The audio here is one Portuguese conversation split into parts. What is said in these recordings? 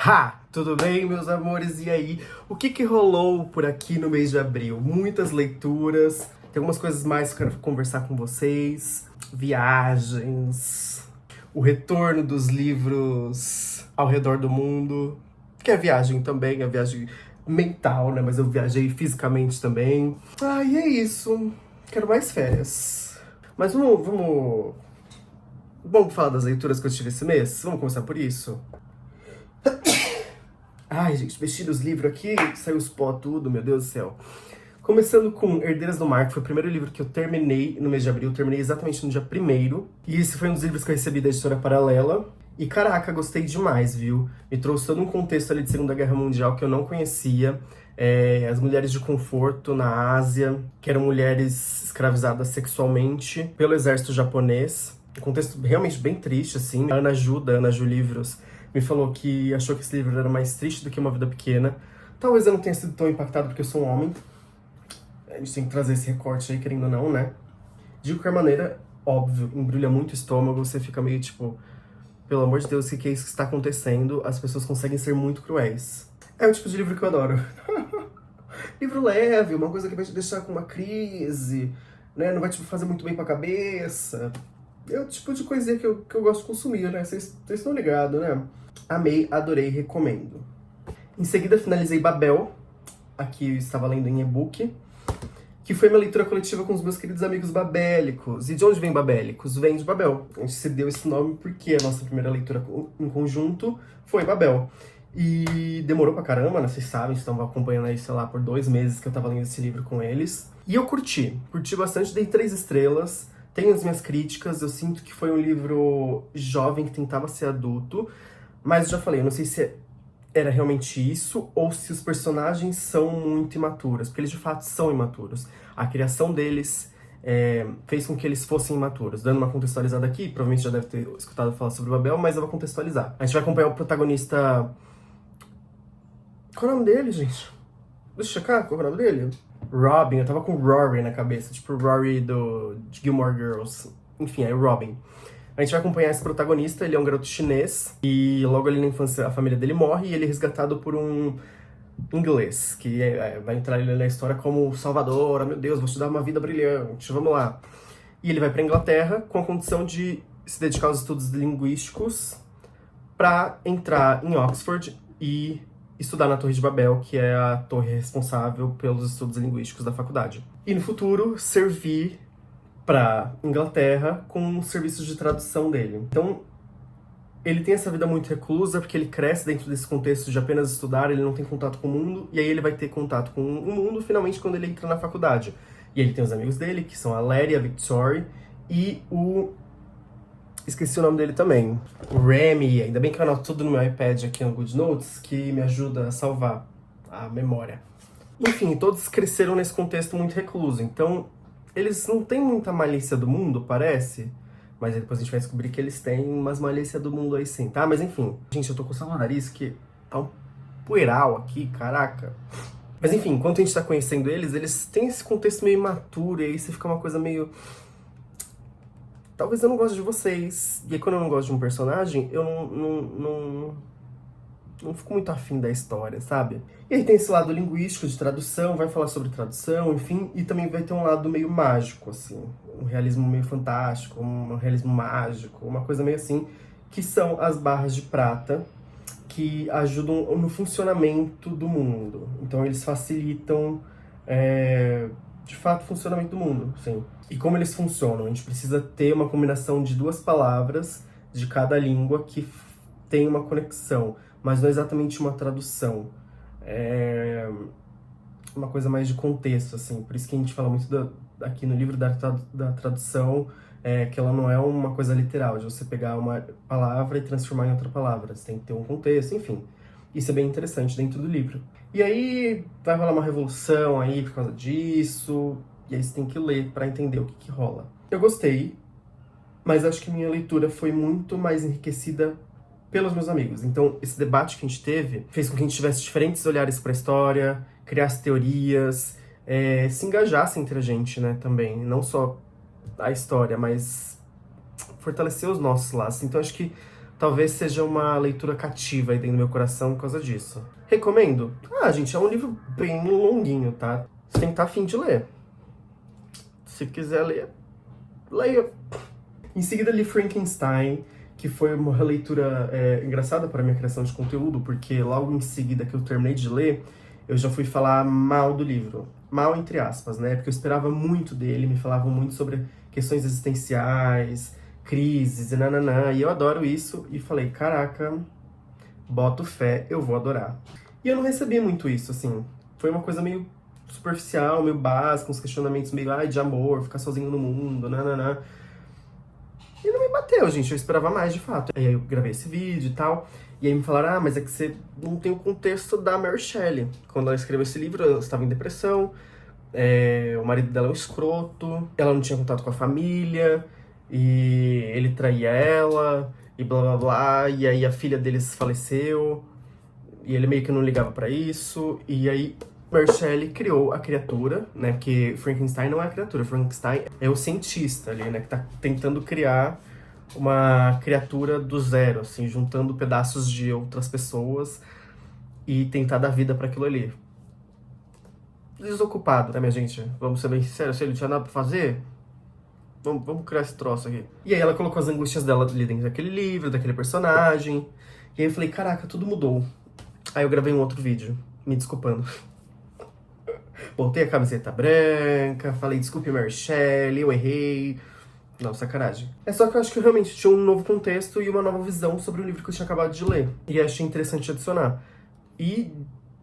Ha! Tudo bem, meus amores? E aí? O que rolou por aqui no mês de abril? Muitas leituras, tem algumas coisas mais que eu quero conversar com vocês. Viagens, o retorno dos livros ao redor do mundo, que é viagem também, é viagem mental, né? Mas eu viajei fisicamente também. E é isso. Quero mais férias. Mas vamos falar das leituras que eu tive esse mês? Vamos começar por isso? Ai, gente, mexi nos livros aqui, saiu os pó tudo, meu Deus do céu. Começando com Herdeiras do Mar, que foi o primeiro livro que eu terminei no mês de abril. Eu terminei exatamente no dia 1º. E esse foi um dos livros que eu recebi da editora Paralela. E caraca, gostei demais, viu? Me trouxe todo um contexto ali de Segunda Guerra Mundial que eu não conhecia. As mulheres de conforto na Ásia, que eram mulheres escravizadas sexualmente pelo exército japonês. Um contexto realmente bem triste, assim. A Ana Ju Livros, me falou que achou que esse livro era mais triste do que Uma Vida Pequena. Talvez eu não tenha sido tão impactado porque eu sou um homem. A gente tem que trazer esse recorte aí, querendo ou não, né? De qualquer maneira, óbvio, embrulha muito o estômago, você fica meio tipo, pelo amor de Deus, o que é isso que está acontecendo? As pessoas conseguem ser muito cruéis. É o tipo de livro que eu adoro. Livro leve, uma coisa que vai te deixar com uma crise, né? Não vai te fazer muito bem pra cabeça. É o tipo de coisinha que eu gosto de consumir, né? Vocês estão ligados, né? Amei, adorei, recomendo. Em seguida, finalizei Babel. Aqui eu estava lendo em e-book, que foi uma leitura coletiva com os meus queridos amigos babélicos. E de onde vem babélicos? Vem de Babel. A gente se deu esse nome porque a nossa primeira leitura em conjunto foi Babel. E demorou pra caramba, né? Vocês sabem, estão acompanhando aí, sei lá, por 2 meses que eu tava lendo esse livro com eles. E eu curti bastante, dei 3 estrelas. Tenho as minhas críticas, eu sinto que foi um livro jovem que tentava ser adulto. Mas já falei, eu não sei se era realmente isso, ou se os personagens são muito imaturos, porque eles de fato são imaturos. A criação deles fez com que eles fossem imaturos. Dando uma contextualizada aqui, provavelmente já deve ter escutado falar sobre o Babel, mas eu vou contextualizar. A gente vai acompanhar o protagonista... Qual é o nome dele, gente? Deixa eu checar qual é o nome dele. Robin, eu tava com Rory na cabeça, tipo o Rory de Gilmore Girls. Enfim, é o Robin. A gente vai acompanhar esse protagonista, ele é um garoto chinês, e logo ali na infância a família dele morre, e ele é resgatado por um inglês, que vai entrar ele na história como salvador, oh meu Deus, vou te dar uma vida brilhante, vamos lá. E ele vai pra Inglaterra com a condição de se dedicar aos estudos linguísticos pra entrar em Oxford e estudar na Torre de Babel, que é a torre responsável pelos estudos linguísticos da faculdade. E no futuro, servir para Inglaterra com os serviços de tradução dele. Então, ele tem essa vida muito reclusa, porque ele cresce dentro desse contexto de apenas estudar, ele não tem contato com o mundo, e aí ele vai ter contato com o mundo, finalmente, quando ele entra na faculdade. E ele tem os amigos dele, que são a Larry, a Victoria, e o... esqueci o nome dele também. O Remy, ainda bem que eu anoto tudo no meu iPad aqui no GoodNotes, que me ajuda a salvar a memória. Enfim, todos cresceram nesse contexto muito recluso, então... eles não têm muita malícia do mundo, parece. Mas aí depois a gente vai descobrir que eles têm umas malícia do mundo aí sim, tá? Mas enfim. Gente, eu tô coçando o nariz que tá um poeiral aqui, caraca. Mas enfim, enquanto a gente tá conhecendo eles têm esse contexto meio imaturo. E aí você fica uma coisa meio... talvez eu não goste de vocês. E aí quando eu não gosto de um personagem, eu não fico muito afim da história, sabe? E aí tem esse lado linguístico de tradução, vai falar sobre tradução, enfim, e também vai ter um lado meio mágico, assim, um realismo meio fantástico, um realismo mágico, uma coisa meio assim, que são as barras de prata, que ajudam no funcionamento do mundo. Então eles facilitam, de fato, o funcionamento do mundo, sim. E como eles funcionam? A gente precisa ter uma combinação de 2 palavras de cada língua que tem uma conexão, mas não é exatamente uma tradução. É uma coisa mais de contexto, assim. Por isso que a gente fala muito aqui no livro da tradução, que ela não é uma coisa literal, de você pegar uma palavra e transformar em outra palavra. Você tem que ter um contexto, enfim. Isso é bem interessante dentro do livro. E aí vai rolar uma revolução aí por causa disso, e aí você tem que ler pra entender o que rola. Eu gostei, mas acho que minha leitura foi muito mais enriquecida pelos meus amigos. Então, esse debate que a gente teve fez com que a gente tivesse diferentes olhares para a história, criasse teorias, se engajasse entre a gente, né, também. Não só a história, mas fortalecer os nossos laços. Então, acho que talvez seja uma leitura cativa aí dentro do meu coração por causa disso. Recomendo? Ah, gente, é um livro bem longuinho, tá? Você tem que estar afim de ler. Se quiser ler, leia. Em seguida li Frankenstein, que foi uma leitura engraçada para a minha criação de conteúdo, porque logo em seguida que eu terminei de ler, eu já fui falar mal do livro. Mal entre aspas, né? Porque eu esperava muito dele, me falavam muito sobre questões existenciais, crises e nananã, e eu adoro isso, e falei, caraca, boto fé, eu vou adorar. E eu não recebi muito isso, assim, foi uma coisa meio superficial, meio básica, uns questionamentos meio, de amor, ficar sozinho no mundo, nananã. E não me bateu, gente, eu esperava mais, de fato. Aí eu gravei esse vídeo e tal, e aí me falaram, mas é que você não tem o contexto da Mary Shelley. Quando ela escreveu esse livro, ela estava em depressão, o marido dela é um escroto, ela não tinha contato com a família, e ele traía ela, e blá blá blá, e aí a filha deles faleceu, e ele meio que não ligava pra isso, e aí Mary Shelley criou a criatura, né, porque Frankenstein não é a criatura, Frankenstein é o cientista ali, né, que tá tentando criar uma criatura do zero, assim, juntando pedaços de outras pessoas e tentar dar vida pra aquilo ali. Desocupado, né, minha gente? Vamos ser bem sinceros, se ele não tinha nada pra fazer, vamos criar esse troço aqui. E aí ela colocou as angústias dela ali dentro daquele livro, daquele personagem. E aí eu falei, caraca, tudo mudou. Aí eu gravei um outro vídeo, me desculpando. Botei a camiseta branca, falei, desculpe, Mary Shelley, eu errei. Não, sacanagem. É só que eu acho que eu realmente tinha um novo contexto e uma nova visão sobre o livro que eu tinha acabado de ler. E achei interessante adicionar. E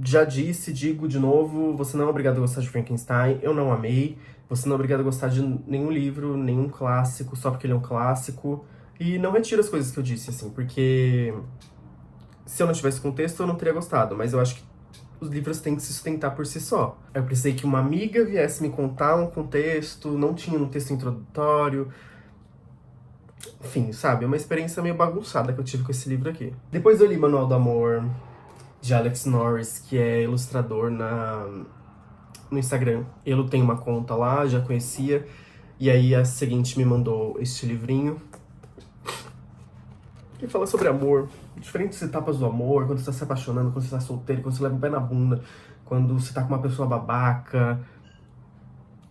já disse, digo de novo, você não é obrigado a gostar de Frankenstein, eu não amei. Você não é obrigado a gostar de nenhum livro, nenhum clássico, só porque ele é um clássico. E não retiro as coisas que eu disse, assim, porque se eu não tivesse contexto, eu não teria gostado. Mas eu acho que os livros têm que se sustentar por si só. Eu precisei que uma amiga viesse me contar um contexto, não tinha um texto introdutório. Enfim, sabe? É uma experiência meio bagunçada que eu tive com esse livro aqui. Depois eu li Manual do Amor, de Alex Norris, que é ilustrador no Instagram. Ele tem uma conta lá, já conhecia. E aí a seguinte me mandou este livrinho. Que fala sobre amor. Diferentes etapas do amor, quando você tá se apaixonando, quando você tá solteiro, quando você leva o pé na bunda, quando você tá com uma pessoa babaca.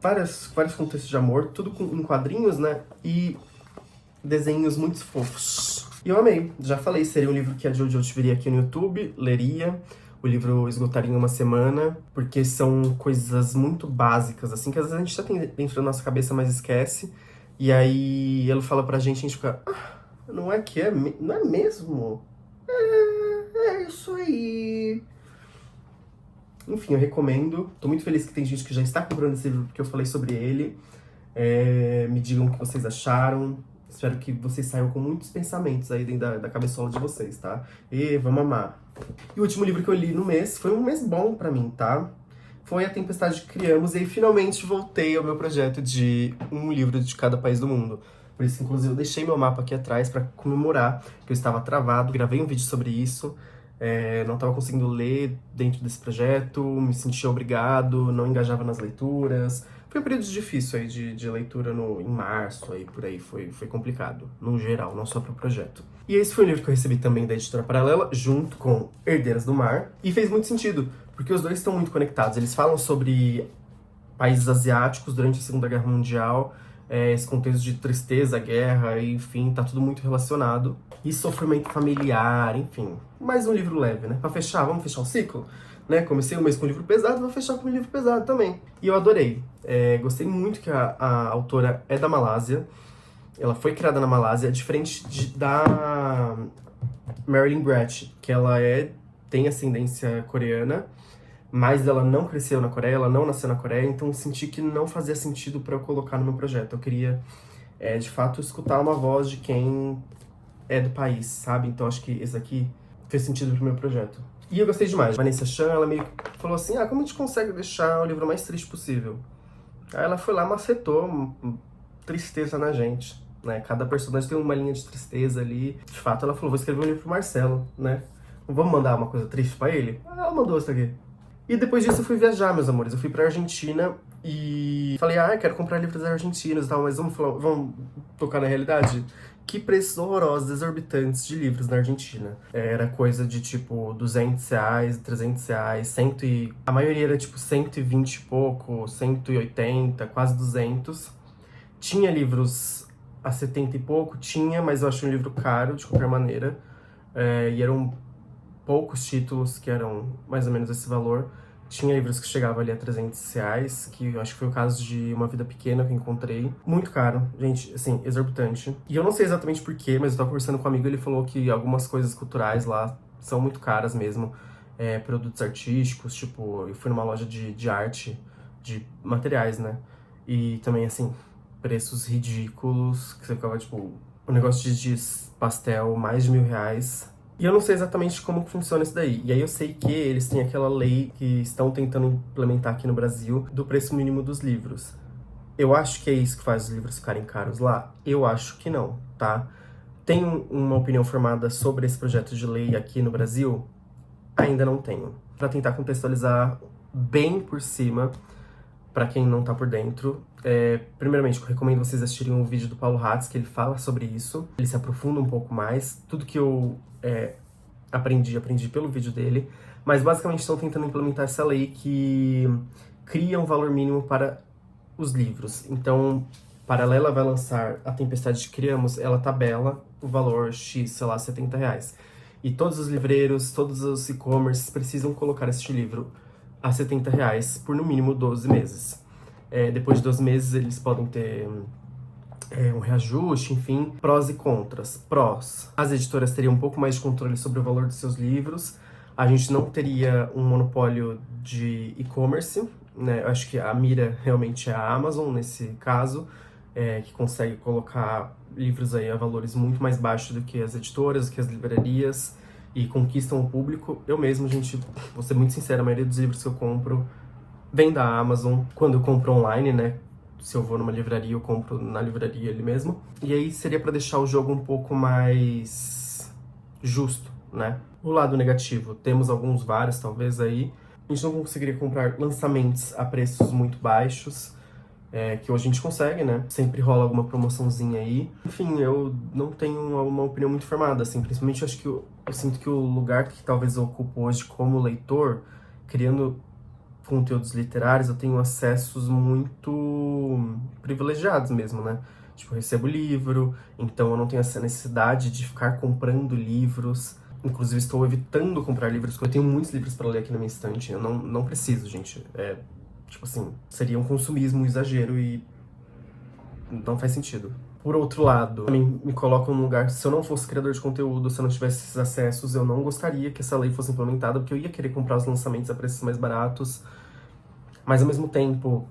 Vários contextos de amor, tudo em quadrinhos, né? E desenhos muito fofos. E eu amei. Já falei, seria um livro que a Jojo viria aqui no YouTube, leria. O livro esgotaria em uma semana, porque são coisas muito básicas, assim, que às vezes a gente já tem dentro da nossa cabeça, mas esquece. E aí ele fala pra gente, a gente fica... não é que é... não é mesmo? É isso aí. Enfim, eu recomendo. Tô muito feliz que tem gente que já está comprando esse livro, porque eu falei sobre ele. Me digam o que vocês acharam. Espero que vocês saiam com muitos pensamentos aí dentro da cabeçola de vocês, tá? E vamos amar. E o último livro que eu li no mês, foi um mês bom pra mim, tá? Foi A Tempestade que Criamos, e aí finalmente voltei ao meu projeto de um livro de cada país do mundo. Por isso, inclusive, eu deixei meu mapa aqui atrás pra comemorar que eu estava travado, gravei um vídeo sobre isso. Não estava conseguindo ler dentro desse projeto, me sentia obrigado, não engajava nas leituras. Foi um período difícil aí de leitura em março, aí por aí, foi complicado, no geral, não só pro projeto. E esse foi um livro que eu recebi também da Editora Paralela, junto com Herdeiras do Mar, e fez muito sentido, porque os dois estão muito conectados. Eles falam sobre países asiáticos durante a Segunda Guerra Mundial, esse contexto de tristeza, guerra, enfim, tá tudo muito relacionado. E sofrimento familiar, enfim. Mais um livro leve, né? Pra fechar, vamos fechar o ciclo? Né? Comecei o mês com um livro pesado, vou fechar com um livro pesado também. E eu adorei. Gostei muito que a autora é da Malásia. Ela foi criada na Malásia, diferente da Marilyn Brett, que ela tem ascendência coreana, mas ela não cresceu na Coreia, ela não nasceu na Coreia, então senti que não fazia sentido pra eu colocar no meu projeto. Eu queria, de fato, escutar uma voz de quem é do país, sabe? Então acho que esse aqui fez sentido pro meu projeto. E eu gostei demais. Vanessa Chan, ela meio que falou assim, como a gente consegue deixar o livro mais triste possível? Aí ela foi lá, macetou tristeza na gente, né? Cada personagem tem uma linha de tristeza ali. De fato, ela falou, vou escrever um livro pro Marcelo, né? Vamos mandar uma coisa triste pra ele? Ela mandou isso aqui. E depois disso eu fui viajar, meus amores. Eu fui pra Argentina e falei, quero comprar livros argentinos e tal, mas vamos tocar na realidade? que preços horrorosos, exorbitantes de livros na Argentina. Era coisa de, tipo, R$ 200, R$ 300, a maioria era, tipo, 120 e pouco, 180, quase 200. Tinha livros a 70 e pouco, tinha, mas eu achei um livro caro, de qualquer maneira. E eram poucos títulos que eram mais ou menos esse valor. Tinha livros que chegavam ali a R$ 300, que eu acho que foi o caso de Uma Vida Pequena que eu encontrei. Muito caro, gente, assim, exorbitante. E eu não sei exatamente porquê, mas eu tava conversando com um amigo e ele falou que algumas coisas culturais lá são muito caras mesmo. Produtos artísticos, tipo, eu fui numa loja de arte, de materiais, né? E também, assim, preços ridículos, que você ficava, tipo, um negócio de pastel, mais de R$ 1.000. E eu não sei exatamente como funciona isso daí. E aí eu sei que eles têm aquela lei que estão tentando implementar aqui no Brasil do preço mínimo dos livros. Eu acho que é isso que faz os livros ficarem caros lá? Eu acho que não, tá? Tenho uma opinião formada sobre esse projeto de lei aqui no Brasil? Ainda não tenho. Para tentar contextualizar bem por cima, para quem não tá por dentro, primeiramente, eu recomendo vocês assistirem um vídeo do Paulo Hatz, que ele fala sobre isso. Ele se aprofunda um pouco mais. Tudo que eu aprendi pelo vídeo dele. Mas basicamente estão tentando implementar essa lei que cria um valor mínimo para os livros. Então, Paralela vai lançar A Tempestade que Criamos, ela tabela o valor X, sei lá, R$ 70. E todos os livreiros, todos os e-commerces precisam colocar este livro a R$ 70 por no mínimo 12 meses. Depois de 12 meses eles podem ter um reajuste, enfim. Prós e contras. Prós: as editoras teriam um pouco mais de controle sobre o valor dos seus livros. A gente não teria um monopólio de e-commerce, né? Eu acho que a mira realmente é a Amazon nesse caso, que consegue colocar livros aí a valores muito mais baixos do que as editoras, do que as livrarias, e conquistam o público. Eu mesmo, gente, vou ser muito sincero, a maioria dos livros que eu compro vem da Amazon. Quando eu compro online, né? Se eu vou numa livraria, eu compro na livraria ali mesmo. E aí seria para deixar o jogo um pouco mais justo, né? O lado negativo, temos vários talvez aí. A gente não conseguiria comprar lançamentos a preços muito baixos, que hoje a gente consegue, né? Sempre rola alguma promoçãozinha aí. Enfim, eu não tenho uma opinião muito formada, assim. Principalmente, eu acho que eu sinto que o lugar que talvez eu ocupo hoje como leitor, criando conteúdos literários, eu tenho acessos muito privilegiados mesmo, né? Tipo, eu recebo livro, então eu não tenho essa necessidade de ficar comprando livros. Inclusive, estou evitando comprar livros, porque eu tenho muitos livros para ler aqui na minha estante. Eu não preciso, gente. Tipo assim, seria um consumismo, um exagero e não faz sentido. Por outro lado, também me coloca num lugar, se eu não fosse criador de conteúdo, se eu não tivesse esses acessos, eu não gostaria que essa lei fosse implementada, porque eu ia querer comprar os lançamentos a preços mais baratos. Mas, ao mesmo tempo,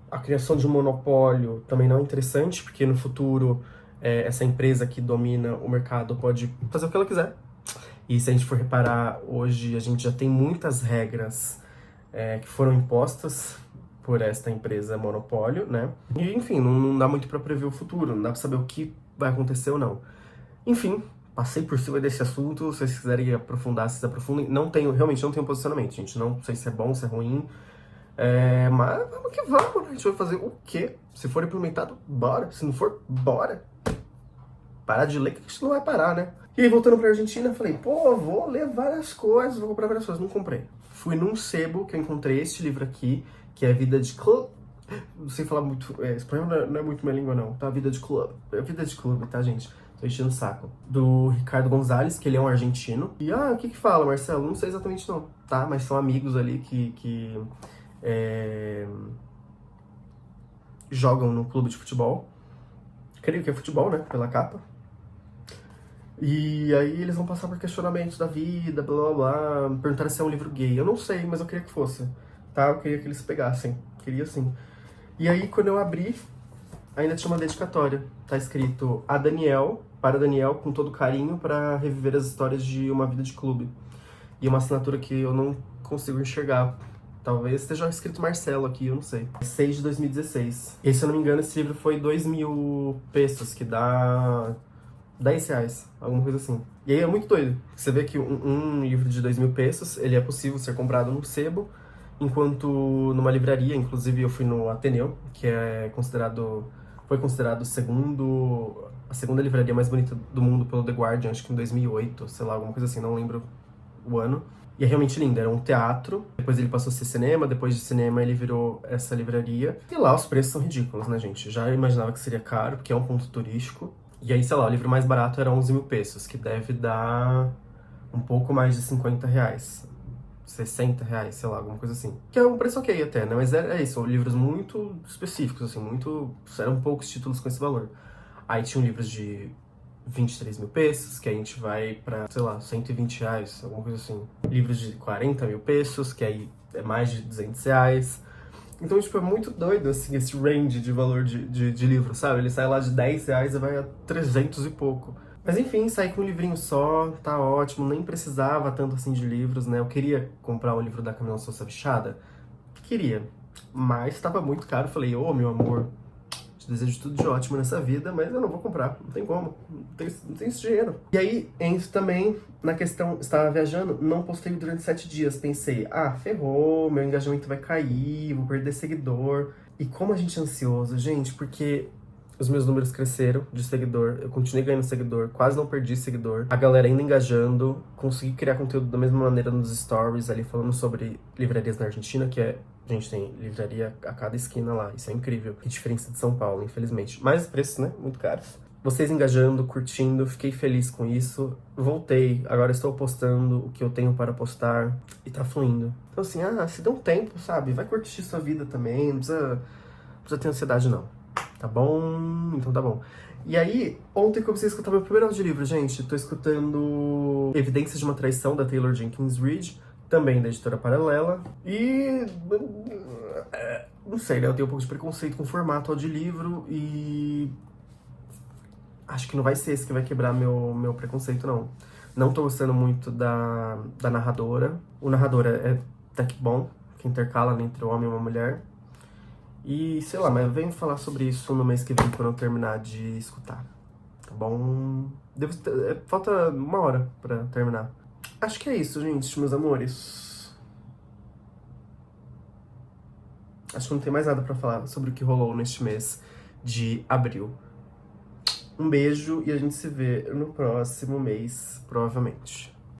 a criação de um monopólio também não é interessante, porque no futuro essa empresa que domina o mercado pode fazer o que ela quiser. E se a gente for reparar, hoje a gente já tem muitas regras que foram impostas por esta empresa monopólio, né? E, enfim, não dá muito pra prever o futuro, não dá pra saber o que vai acontecer ou não. Enfim, passei por cima desse assunto, se vocês quiserem aprofundar, vocês aprofundem. Realmente não tenho posicionamento, gente. Não sei se é bom, se é ruim. Mas vamos que vamos, né? A gente vai fazer o quê? Se for implementado, bora. Se não for, bora. Parar de ler, que a gente não vai parar, né? E aí, voltando pra Argentina, eu falei, pô, vou ler várias coisas, vou comprar várias coisas. Não comprei. Fui num sebo que eu encontrei este livro aqui, que é Vida de Club. Não sei falar muito. Espanhol não é muito minha língua, não, tá? Vida de Club. É Vida de Clube, tá, gente? Tô enchendo o saco. Do Ricardo Gonzalez, que ele é um argentino. E, o que fala, Marcelo? Não sei exatamente, não, tá? Mas são amigos ali que jogam no clube de futebol. Creio que é futebol, né? Pela capa. E aí eles vão passar por questionamentos da vida, blá blá blá. Perguntaram se é um livro gay. Eu não sei, mas eu queria que fosse, tá? Eu queria que eles pegassem. Queria sim. E aí, quando eu abri, ainda tinha uma dedicatória. Tá escrito a Daniel, para Daniel, com todo carinho, para reviver as histórias de Uma Vida de Clube. E uma assinatura que eu não consigo enxergar. Talvez esteja escrito Marcelo aqui, eu não sei. 6 de 2016. E se eu não me engano, esse livro foi 2.000 pesos, que dá R$ 10, alguma coisa assim. E aí é muito doido. Você vê que um livro de 2.000 pesos, ele é possível ser comprado num sebo, enquanto numa livraria, inclusive eu fui no Ateneu, que foi considerado o segundo a segunda livraria mais bonita do mundo pelo The Guardian, acho que em 2008, sei lá, alguma coisa assim, não lembro o ano. E é realmente lindo, era um teatro, depois ele passou a ser cinema, depois de cinema ele virou essa livraria. E lá os preços são ridículos, né, gente? Já imaginava que seria caro, porque é um ponto turístico. E aí, sei lá, o livro mais barato era 11 mil pesos, que deve dar um pouco mais de 50 reais. 60 reais, sei lá, alguma coisa assim. Que é um preço ok até, né? Mas é isso, são livros muito específicos, assim, muito... Eram poucos títulos com esse valor. Aí tinham livros de 23 mil pesos, que a gente vai pra, sei lá, 120 reais, alguma coisa assim. Livros de 40 mil pesos, que aí é mais de 200 reais. Então, tipo, é muito doido, assim, esse range de valor de livro, sabe? Ele sai lá de 10 reais e vai a 300 e pouco. Mas enfim, saí com um livrinho só, tá ótimo, nem precisava tanto assim de livros, né? Eu queria comprar o livro da Camila Sousa Bichada, queria, mas tava muito caro. Falei, ô meu amor, te desejo tudo de ótimo nessa vida, mas eu não vou comprar, não tem como, não tem esse dinheiro. E aí, entro também na questão, estava viajando, não postei durante 7 dias, pensei, ferrou, meu engajamento vai cair, vou perder seguidor. E como a gente é ansioso, gente, porque os meus números cresceram de seguidor, eu continuei ganhando seguidor, quase não perdi seguidor. A galera ainda engajando, consegui criar conteúdo da mesma maneira nos stories ali, falando sobre livrarias na Argentina, que é... Gente, tem livraria a cada esquina lá, isso é incrível. Que diferença de São Paulo, infelizmente. Mas os preços, né, muito caros. Vocês engajando, curtindo, fiquei feliz com isso. Voltei, agora estou postando o que eu tenho para postar e tá fluindo. Então assim, se dá um tempo, sabe? Vai curtir sua vida também, não precisa ter ansiedade não. Tá bom? Então tá bom. E aí, ontem comecei a escutar meu primeiro audiolivro, gente. Tô escutando Evidências de uma Traição, da Taylor Jenkins Reid, também da Editora Paralela. E... não sei, né? Eu tenho um pouco de preconceito com o formato audiolivro e... acho que não vai ser esse que vai quebrar meu preconceito, não. Não tô gostando muito da narradora. O narrador é até que bom, que intercala entre um homem e uma mulher. E, sei lá, mas eu venho falar sobre isso no mês que vem, quando eu terminar de escutar, tá bom? Falta 1 hora pra terminar. Acho que é isso, gente, meus amores. Acho que não tem mais nada pra falar sobre o que rolou neste mês de abril. Um beijo e a gente se vê no próximo mês, provavelmente.